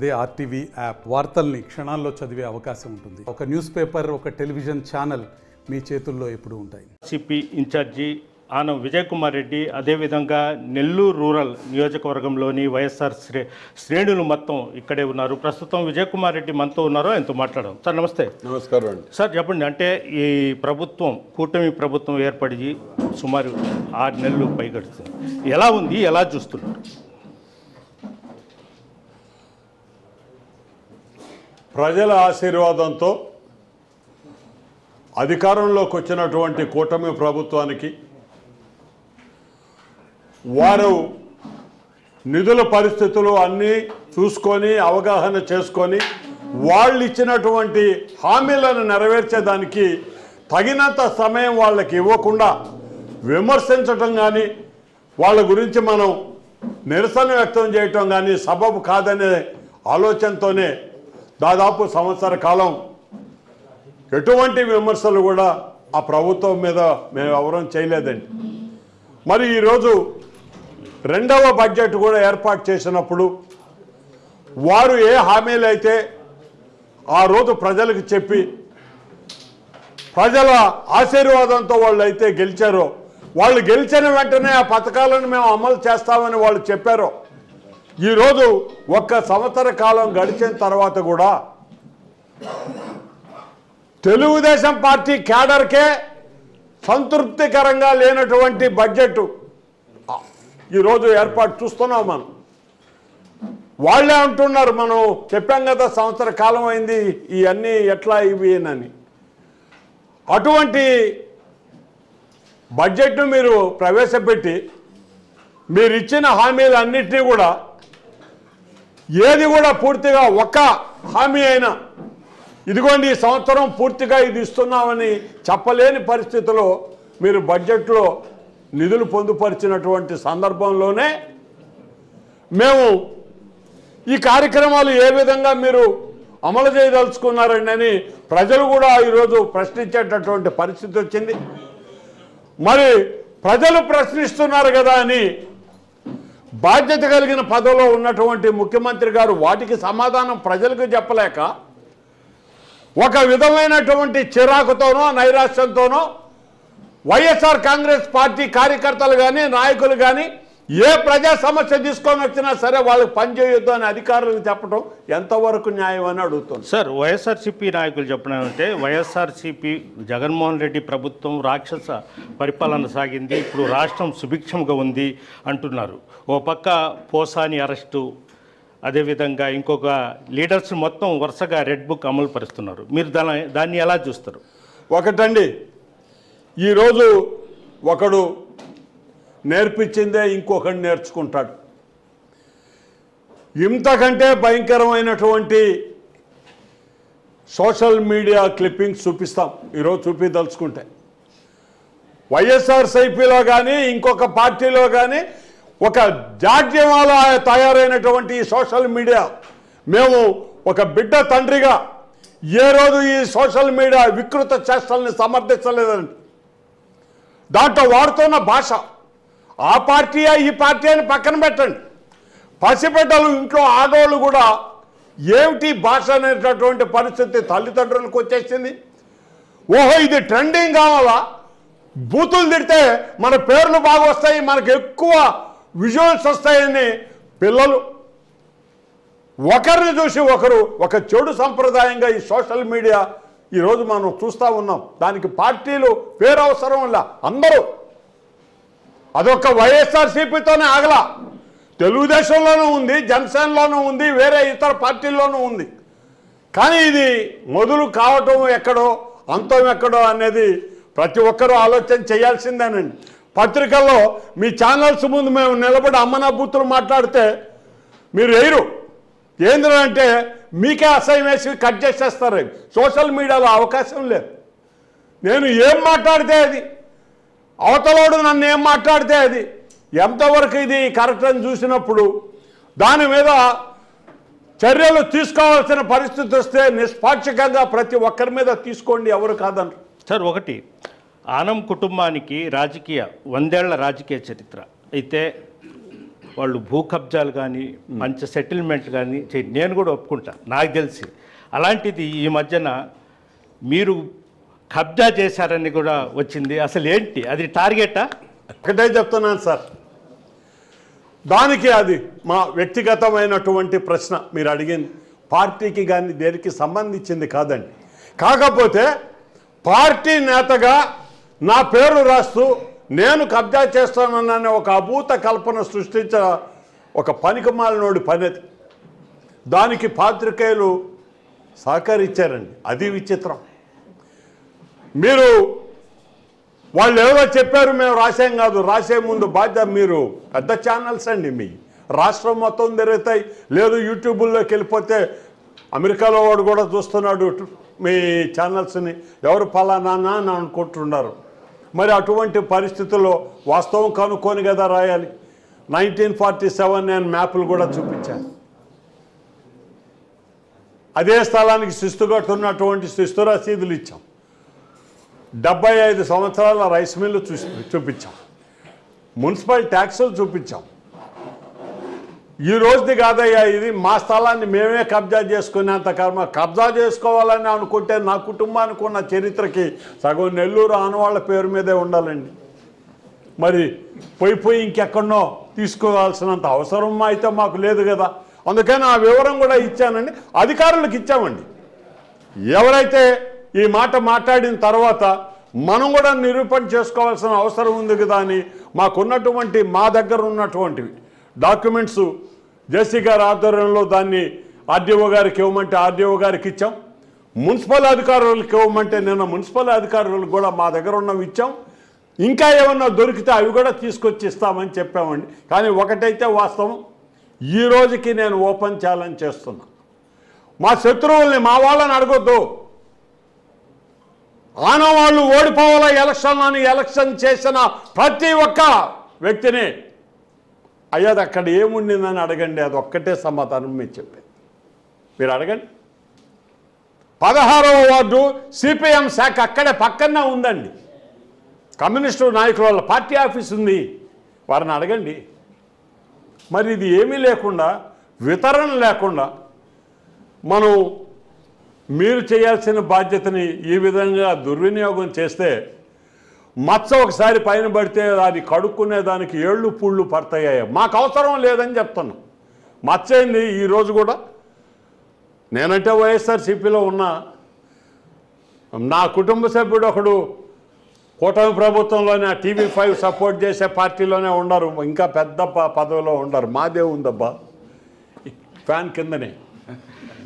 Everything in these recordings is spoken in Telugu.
అదే ఆర్టీవీ యాప్ వార్తల్ని క్షణాల్లో చదివే అవకాశం ఉంటుంది. ఒక న్యూస్ పేపర్, ఒక టెలివిజన్ ఛానల్ మీ చేతుల్లో ఎప్పుడూ ఉంటాయి. సిపి ఇన్ఛార్జి ఆనం విజయ్ కుమార్ రెడ్డి, అదేవిధంగా నెల్లూరు రూరల్ నియోజకవర్గంలోని వైఎస్ఆర్ శ్రేణులు మొత్తం ఇక్కడే ఉన్నారు. ప్రస్తుతం విజయ్ కుమార్ రెడ్డి మనతో ఉన్నారు, ఆయనతో మాట్లాడడం. సార్ నమస్తే. నమస్కారం అండి. సార్ చెప్పండి, అంటే ఈ ప్రభుత్వం, కూటమి ప్రభుత్వం ఏర్పడి సుమారు 6 నెలలు పైగడుతుంది. ఎలా ఉంది, ఎలా చూస్తున్నారు? ప్రజల ఆశీర్వాదంతో అధికారంలోకి వచ్చినటువంటి కూటమి ప్రభుత్వానికి వారు నిధుల పరిస్థితులు అన్నీ చూసుకొని అవగాహన చేసుకొని వాళ్ళు ఇచ్చినటువంటి హామీలను నెరవేర్చేదానికి తగినంత సమయం వాళ్ళకి ఇవ్వకుండా విమర్శించటం కానీ వాళ్ళ గురించి మనం నిరసన వ్యక్తం చేయటం కానీ సబబు కాదనే ఆలోచనతోనే దాదాపు సంవత్సర కాలం ఎటువంటి విమర్శలు కూడా ఆ ప్రభుత్వం మీద మేము ఎవరూ చేయలేదండి. మరి ఈరోజు రెండవ బడ్జెట్ కూడా ఏర్పాటు చేసినప్పుడు వారు ఏ హామీలు అయితే ఆ రోజు ప్రజలకు చెప్పి ప్రజల ఆశీర్వాదంతో వాళ్ళు అయితే గెలిచారో, వాళ్ళు గెలిచిన వెంటనే ఆ పథకాలను మేము అమలు చేస్తామని వాళ్ళు చెప్పారో, ఈరోజు 1 సంవత్సర కాలం గడిచిన తర్వాత కూడా తెలుగుదేశం పార్టీ క్యాడర్కే సంతృప్తికరంగా లేనటువంటి బడ్జెట్ ఈరోజు ఏర్పాటు చూస్తున్నాం. మనం వాళ్ళే అంటున్నారు, మనం చెప్పాం కదా సంవత్సర కాలం అయింది ఇవన్నీ ఎట్లా ఇవి అని. అటువంటి బడ్జెట్ను మీరు ప్రవేశపెట్టి మీరు ఇచ్చిన హామీలన్నింటినీ కూడా ఏది కూడా పూర్తిగా ఒక్క హామీ అయినా ఇదిగోండి ఈ సంవత్సరం పూర్తిగా ఇది ఇస్తున్నామని చెప్పలేని పరిస్థితిలో మీరు బడ్జెట్లో నిధులు పొందుపరిచినటువంటి సందర్భంలోనే మేము ఈ కార్యక్రమాలు ఏ విధంగా మీరు అమలు చేయదలుచుకున్నారండి అని ప్రజలు కూడా ఈరోజు ప్రశ్నించేటటువంటి పరిస్థితి వచ్చింది. మరి ప్రజలు ప్రశ్నిస్తున్నారు కదా అని బాధ్యత కలిగిన పదవిలో ఉన్నటువంటి ముఖ్యమంత్రి గారు వాటికి సమాధానం ప్రజలకు చెప్పలేక ఒక విధమైనటువంటి చిరాకుతోనో నైరాశ్యంతోనో వైఎస్ఆర్ కాంగ్రెస్ పార్టీ కార్యకర్తలు కానీ నాయకులు కానీ ఏ ప్రజా సమస్య తీసుకొని వచ్చినా సరే వాళ్ళకి పనిచేయొద్దు అని అధికారులకు చెప్పడం ఎంతవరకు న్యాయం అని అడుగుతుంది. సార్, వైఎస్ఆర్సీపీ నాయకులు చెప్పడం అంటే వైఎస్ఆర్సీపీ జగన్మోహన్ రెడ్డి ప్రభుత్వం రాక్షస పరిపాలన సాగింది, ఇప్పుడు రాష్ట్రం సుభిక్షంగా ఉంది అంటున్నారు. ఓ పక్క పోసాని అరెస్టు, అదేవిధంగా ఇంకొక లీడర్స్ మొత్తం వరుసగా రెడ్ బుక్ అమలు పరుస్తున్నారు. మీరు దాన్ని ఎలా చూస్తారు? ఒకటండి, ఈరోజు ఒకడు నేర్పించిందే ఇంకొకటి నేర్చుకుంటాడు. ఇంతకంటే భయంకరమైనటువంటి సోషల్ మీడియా క్లిప్పింగ్స్ చూపిస్తాం ఈరోజు చూపించదలుచుకుంటే. వైఎస్ఆర్సీపీలో కానీ ఇంకొక పార్టీలో కానీ ఒక జాడ్యమాల తయారైనటువంటి ఈ సోషల్ మీడియా, మేము ఒక బిడ్డ తండ్రిగా ఏ రోజు ఈ సోషల్ మీడియా వికృత చేష్టల్ని సమర్థించలేదండి. దాంట్లో వాడుతున్న భాష ఆ పార్టీయా ఈ పార్టీ అని పక్కన పెట్టండి. పసిబిడ్డలు ఇంట్లో ఆడవాళ్ళు కూడా ఏమిటి భాష అనేటటువంటి పరిస్థితి తల్లిదండ్రులకు వచ్చేసింది. ఓహో ఇది ట్రెండింగ్ కావాలా, బూతులు తిడితే మన పేర్లు బాగా వస్తాయి, మనకు ఎక్కువ విజువల్స్ వస్తాయని పిల్లలు ఒకరిని చూసి ఒకరు ఒక చెడు సంప్రదాయంగా ఈ సోషల్ మీడియా ఈరోజు మనం చూస్తూ ఉన్నాం. దానికి పార్టీలు పేరు అవసరం వల్ల అందరూ అదొక వైఎస్ఆర్సీపీతోనే ఆగలా, తెలుగుదేశంలోనూ ఉంది, జనసేనలోనూ ఉంది, వేరే ఇతర పార్టీల్లోనూ ఉంది. కానీ ఇది మొదలు కావటం ఎక్కడో అంతం ఎక్కడో అనేది ప్రతి ఒక్కరూ ఆలోచన చేయాల్సిందేనండి. పత్రికల్లో మీ ఛానల్స్ ముందు మేము నిలబడి అమ్మనా బూతులు మాట్లాడితే మీరు వేయరు. ఏంటంటే మీకే అసహ్యం వేసి కట్ చేసేస్తారు. సోషల్ మీడియాలో అవకాశం లేదు. నేను ఏం మాట్లాడితే అది, అవతలోడు నన్ను ఏం మాట్లాడితే అది ఎంతవరకు ఇది కరెక్ట్ అని చూసినప్పుడు దాని మీద చర్యలు తీసుకోవాల్సిన పరిస్థితి వస్తే నిష్పాక్షికంగా ప్రతి ఒక్కరి మీద తీసుకోండి, ఎవరు కాదంటారు. సార్, ఒకటి ఆనం కుటుంబానికి 100 ఏళ్ల రాజకీయ చరిత్ర అయితే వాళ్ళు భూ కబ్జాలు కానీ మంచి సెటిల్మెంట్ కానీ నేను కూడా ఒప్పుకుంటా నాకు తెలిసి. అలాంటిది ఈ మధ్యన మీరు కబ్జా చేశారని కూడా వచ్చింది. అసలు ఏంటి అది టార్గెటా? ఒకటే చెప్తున్నాను సార్, దానికి అది మా వ్యక్తిగతమైనటువంటి ప్రశ్న మీరు అడిగింది, పార్టీకి కానీ దేనికి సంబంధించింది కాదండి. కాకపోతే పార్టీ నేతగా నా పేరు రాస్తూ నేను కబ్జా చేస్తానన్న ఒక అభూత కల్పన సృష్టించ ఒక పనికిమాలినోడి పనిది. దానికి పాత్రికేయులు సహకరించారండి. అది విచిత్రం. మీరు వాళ్ళు ఎవరో చెప్పారు మేము రాసాం కాదు, రాసే ముందు బాధ్యత మీరు పెద్ద ఛానల్స్ అండి, మీ రాష్ట్రం మొత్తం తిరుగుతాయి. లేదు యూట్యూబుల్లోకి వెళ్ళిపోతే అమెరికాలో వాడు కూడా చూస్తున్నాడు మీ ఛానల్స్ని, ఎవరు పలానా అని అనుకుంటున్నారు. మరి అటువంటి పరిస్థితుల్లో వాస్తవం కనుక్కొని కదా రాయాలి. 1947 నేను మ్యాపులు కూడా చూపించాను. అదే స్థలానికి శిస్తు కట్టున్నటువంటి శిస్తు రసీదులు ఇచ్చాం. 75 సంవత్సరాల రైస్ మిల్లు చూపించాం. మున్సిపల్ ట్యాక్సులు చూపించాం. ఈ రోజుది కాదయ్యా, ఇది మా స్థలాన్ని మేమే కబ్జా చేసుకునేంత కర్మ. కబ్జా చేసుకోవాలని అనుకుంటే నా కుటుంబానికి ఉన్న చరిత్రకి సగం నెల్లూరు ఆనవాళ్ళ పేరు మీదే ఉండాలండి. మరి పోయి ఇంకెక్కడనో తీసుకోవాల్సినంత అవసరం అయితే మాకు లేదు కదా. అందుకని ఆ వివరం కూడా ఇచ్చానండి, అధికారులకు ఇచ్చామండి. ఎవరైతే ఈ మాట మాట్లాడిన తర్వాత మనం కూడా నిరూపణ చేసుకోవాల్సిన అవసరం ఉంది కదా అని మాకున్నటువంటి మా దగ్గర ఉన్నటువంటివి డాక్యుమెంట్స్ జేసీ గారి ఆధ్వర్యంలో దాన్ని ఆర్డీఓ గారికి ఇవ్వమంటే ఆర్డీఓ గారికి ఇచ్చాం. మున్సిపల్ అధికారులకు ఇవ్వమంటే నిన్న మున్సిపల్ అధికారులకు కూడా మా దగ్గర ఉన్నవి ఇచ్చాం. ఇంకా ఏమన్నా దొరికితే అవి కూడా తీసుకొచ్చి ఇస్తామని చెప్పామండి. కానీ ఒకటైతే వాస్తవం, ఈ రోజుకి నేను ఓపెన్ ఛాలెంజ్ చేస్తున్నా, మా శత్రువుల్ని మా వాళ్ళని అడగొద్దు. ఆనవాళ్ళు ఓడిపోవాల ఎలక్షన్లని ఎలక్షన్ చేసిన ప్రతి ఒక్క వ్యక్తిని అయ్యాది అక్కడ ఏముండిందని అడగండి. అది ఒక్కటే సమాధానం మీరు చెప్పేది. మీరు అడగండి. 16వ వార్డు సిపిఎం శాఖ అక్కడే పక్కనే ఉందండి. కమ్యూనిస్టు నాయకుల వాళ్ళ పార్టీ ఆఫీస్ ఉంది, వారిని అడగండి. మరి ఇది ఏమీ లేకుండా, వితరణ లేకుండా మనం మీరు చేయాల్సిన బాధ్యతని ఈ విధంగా దుర్వినియోగం చేస్తే మచ్చ ఒకసారి పైన పడితే అది కడుక్కునే దానికి ఏళ్ళు పుళ్ళు పడతాయి. మాకు అవసరం లేదని చెప్తున్నాం. మచ్చ ఏంది? ఈరోజు కూడా నేనంటే వైఎస్ఆర్సీపీలో ఉన్నా, నా కుటుంబ సభ్యుడు ఒకడు కూటమి ప్రభుత్వంలోనే TV5 సపోర్ట్ చేసే పార్టీలోనే ఉన్నారు, ఇంకా పెద్ద పదవిలో ఉండరు. మాదే ఉందబ్బా ఫ్యాన్ కిందనే.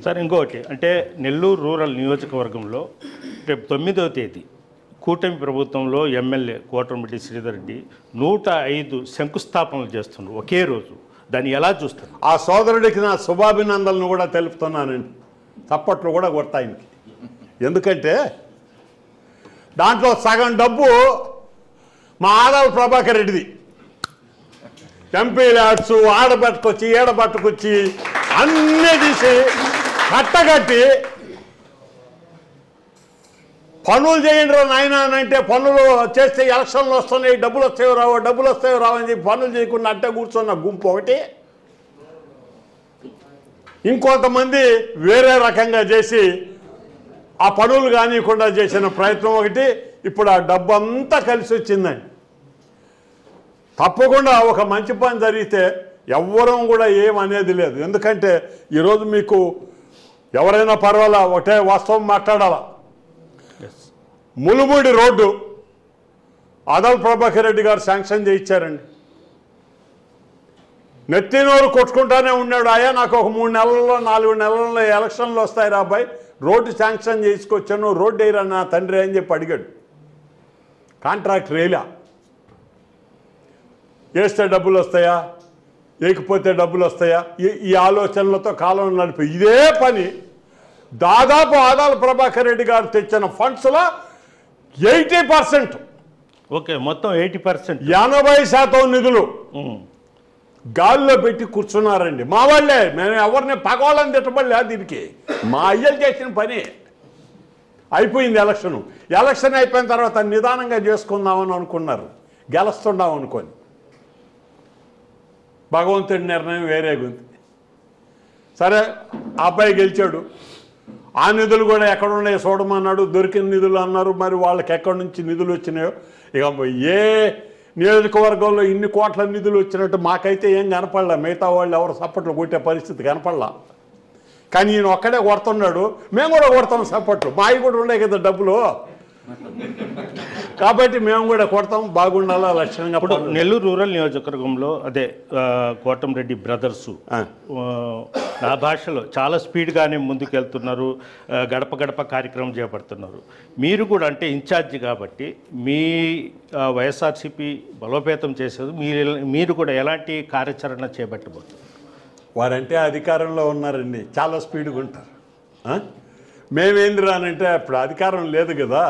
సార్ ఇంకొకటి అంటే నెల్లూరు రూరల్ నియోజకవర్గంలో రేపు 9వ తేదీ కూటమి ప్రభుత్వంలో ఎమ్మెల్యే కోటమిరెడ్డి శ్రీధర్ రెడ్డి 105 శంకుస్థాపనలు చేస్తున్నారు ఒకే రోజు. దాన్ని ఎలా చూస్తారు? ఆ సోదరుడికి నా శుభాభినందనలు కూడా తెలుపుతున్నానండి. తప్పట్లు కూడా కొడతాయనికి. ఎందుకంటే దాంట్లో సగం డబ్బు మా ఆదాల ప్రభాకర్ రెడ్డిది. ఎంపీ ల్యాడ్స్ ఆడబట్టుకొచ్చి ఏడబట్టుకొచ్చి అన్నీ తీసి కట్టగట్టి పనులు చేయండి రా నాయన అని అంటే, పనులు చేస్తే ఎలక్షన్లు వస్తున్నాయి, డబ్బులు వస్తాయో రావు అని చెప్పి పనులు చేయకుండా అట్టే కూర్చున్న గుంపు ఒకటి, ఇంకొంతమంది వేరే రకంగా చేసి ఆ పనులు కానివ్వకుండా చేసిన ప్రయత్నం ఒకటి. ఇప్పుడు ఆ డబ్బు అంతా కలిసి వచ్చిందండి. తప్పకుండా ఒక మంచి పని జరిగితే ఎవ్వరం కూడా ఏమనేది లేదు. ఎందుకంటే ఈరోజు మీకు ఎవరైనా పర్వాలా, ఒకటే వాస్తవం మాట్లాడాలా. ములుమూడి రోడ్డు ఆదాల ప్రభాకర్ రెడ్డి గారు శాంక్షన్ చేయించారండి. నెత్తినోరు కొట్టుకుంటానే ఉన్నాడు. అయ్యా నాకు ఒక 3 నెలల్లో 4 నెలల్లో ఎలక్షన్లు వస్తాయి రా అబ్బాయి, రోడ్డు శాంక్షన్ చేసుకొచ్చాను, రోడ్డు వేయరా నా తండ్రి అని చెప్పి అడిగాడు. కాంట్రాక్ట్ రేలా, వేస్తే డబ్బులు వస్తాయా, వేయకపోతే డబ్బులు వస్తాయా, ఈ ఆలోచనలతో కాలం నడిపి ఇదే పని దాదాపు ఆదాల ప్రభాకర్ రెడ్డి గారు తెచ్చిన ఫండ్స్లో 80%, ఓకే మొత్తం 80%, 80% నిధులు గాల్లో పెట్టి కూర్చున్నారండి. మా వాళ్ళే, మేము ఎవరిని పగవాళ్ళని తిట్టబడలే. దీనికి మా అయ్యలు చేసిన పని. అయిపోయింది ఎలక్షన్ అయిపోయిన తర్వాత నిదానంగా చేసుకుందామని అనుకున్నారు, గెలుస్తున్నాం అనుకొని. భగవంతుడి నిర్ణయం వేరేగా ఉంది. సరే ఆ అబ్బాయి గెలిచాడు. ఆ నిధులు కూడా ఎక్కడ ఉన్నాయో చూడమన్నాడు. దొరికిన నిధులు అన్నారు. మరి వాళ్ళకి ఎక్కడి నుంచి నిధులు వచ్చినాయో ఇక ఏ నియోజకవర్గంలో ఇన్ని కోట్ల నిధులు వచ్చినట్టు మాకైతే ఏం కనపడలా. మిగతా వాళ్ళు ఎవరు సప్పట్లు కొట్టే పరిస్థితి కనపడలా. కానీ ఈయన ఒక్కడే కొడుతున్నాడు. మేము కూడా కొడతాం సప్పట్లు. మావి కూడా ఉన్నాయి కదా డబ్బులు, కాబట్టి మేము కూడా కొడతాం. బాగుండాలా లక్షణంగా. ఇప్పుడు నెల్లూరు రూరల్ నియోజకవర్గంలో అదే కోటంరెడ్డి బ్రదర్సు నా భాషలో చాలా స్పీడ్గానే ముందుకెళ్తున్నారు. గడప గడప కార్యక్రమం చేపడుతున్నారు. మీరు కూడా అంటే ఇన్ఛార్జి కాబట్టి మీ వైఎస్ఆర్సీపీ బలోపేతం చేసేది మీరు కూడా ఎలాంటి కార్యాచరణ చేపట్టబోతున్నారు? వారంటే అధికారంలో ఉన్నారండి, చాలా స్పీడ్గా ఉంటారు. మేమేంది రానంటే అప్పుడు అధికారం లేదు కదా.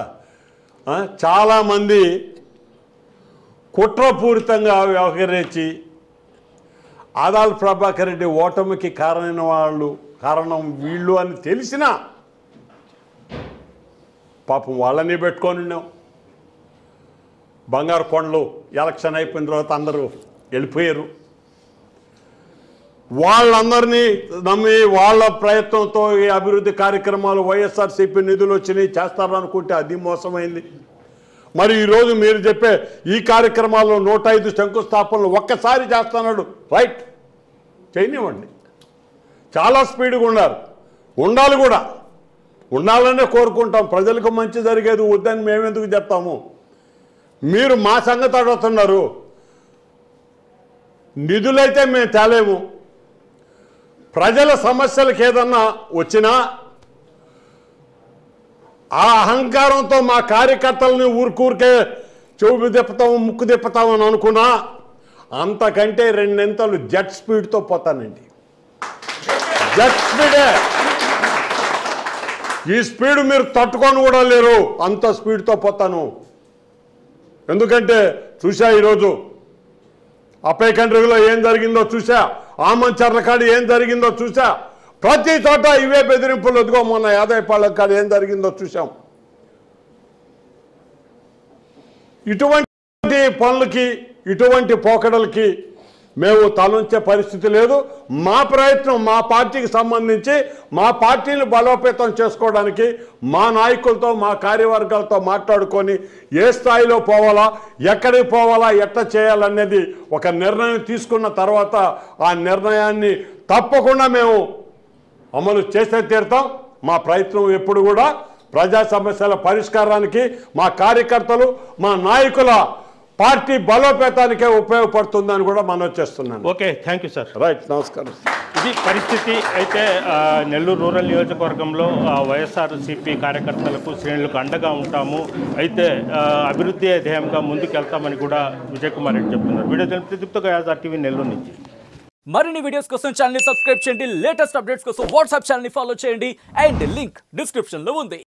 చాలామంది కుట్రపూరితంగా వ్యవహరించి ఆదాల ప్రభాకర్ రెడ్డి ఓటమికి కారణం వీళ్ళు అని తెలిసినా పాపం వాళ్ళని పెట్టుకొని ఉన్నాం. బంగారు కొండలు ఎలక్షన్ అయిపోయిన తర్వాత అందరూ వెళ్ళిపోయారు. వాళ్ళందరినీ నమ్మి వాళ్ళ ప్రయత్నంతో ఈ అభివృద్ధి కార్యక్రమాలు వైఎస్ఆర్సీపీ నిధులు వచ్చినాయి చేస్తారనుకుంటే అది మోసమైంది. మరి ఈరోజు మీరు చెప్పే ఈ కార్యక్రమాల్లో 105 శంకుస్థాపనలు ఒక్కసారి చేస్తున్నాడు. రైట్, చేయనివ్వండి. చాలా స్పీడ్గా ఉండాలి కూడా. ఉండాలనే కోరుకుంటాం. ప్రజలకు మంచి జరిగేది వద్దని మేమెందుకు చెప్తాము? మీరు మా సంగతి అడుగుతున్నారు. నిధులైతే మేము తేలేము. ప్రజల సమస్యలకు ఏదన్నా వచ్చినా ఆ అహంకారంతో మా కార్యకర్తలని ఊరికే చెవు తిప్పుతాము ముక్కు తిప్పుతామని అనుకున్నా అంతకంటే 2 ఎంతలు జెట్ స్పీడ్తో పోతానండి. జెట్ స్పీడే. ఈ స్పీడ్ మీరు తట్టుకొని కూడా లేరు. అంత స్పీడ్తో పోతాను. ఎందుకంటే చూసా ఈరోజు అప్పయ్య కండ్రిలో ఏం జరిగిందో చూసా. ఆమంచర్ల కాడ ఏం జరిగిందో చూసా. ప్రతి చోట ఇవే బెదిరింపులు. ఎదుగో మొన్న యాదయ్యపాళ్ళ కాడ ఏం జరిగిందో చూసాం. ఇటువంటి పనులకి ఇటువంటి పోకడలకి మేము తలంచే పరిస్థితి లేదు. మా ప్రయత్నం మా పార్టీకి సంబంధించి మా పార్టీని బలోపేతం చేసుకోవడానికి మా నాయకులతో మా కార్యవర్గాలతో మాట్లాడుకొని ఏ స్థాయిలో పోవాలా, ఎక్కడికి పోవాలా, ఎట్లా చేయాలనేది ఒక నిర్ణయం తీసుకున్న తర్వాత ఆ నిర్ణయాన్ని తప్పకుండా మేము అమలు చేసే తీరుతాం. మా ప్రయత్నం ఎప్పుడు కూడా ప్రజా సమస్యల పరిష్కారానికి మా కార్యకర్తలు మా నాయకుల పార్టీ బలోపేతానికే ఉపయోగపడుతుందని కూడా మనం చేస్తున్నాను. Okay, thank you sir. Right, నమస్కారం. ఇది పరిస్థితి. అయితే నెల్లూరు రూరల్ నియోజకవర్గంలో వైఎస్ఆర్సీపీ కార్యకర్తలకు శ్రేణులకు అండగా ఉంటాము. అయితే అభివృద్ధి ధ్యేయంగా ముందుకెళ్తామని కూడా విజయ్ కుమార్ రెడ్డి చెప్తున్నారు. వీడియో తెలుపుతూ యాజార్ టీవీ నెల్లూరు నుంచి. మరిన్ని వీడియోస్ కోసం ఛానల్ ని సబ్స్క్రైబ్ చేయండి. లేటెస్ట్ అప్డేట్స్ కోసం వాట్సాప్ ఛానల్ ని ఫాలో చేయండి. అండ్ లింక్ డిస్క్రిప్షన్ లో ఉంది.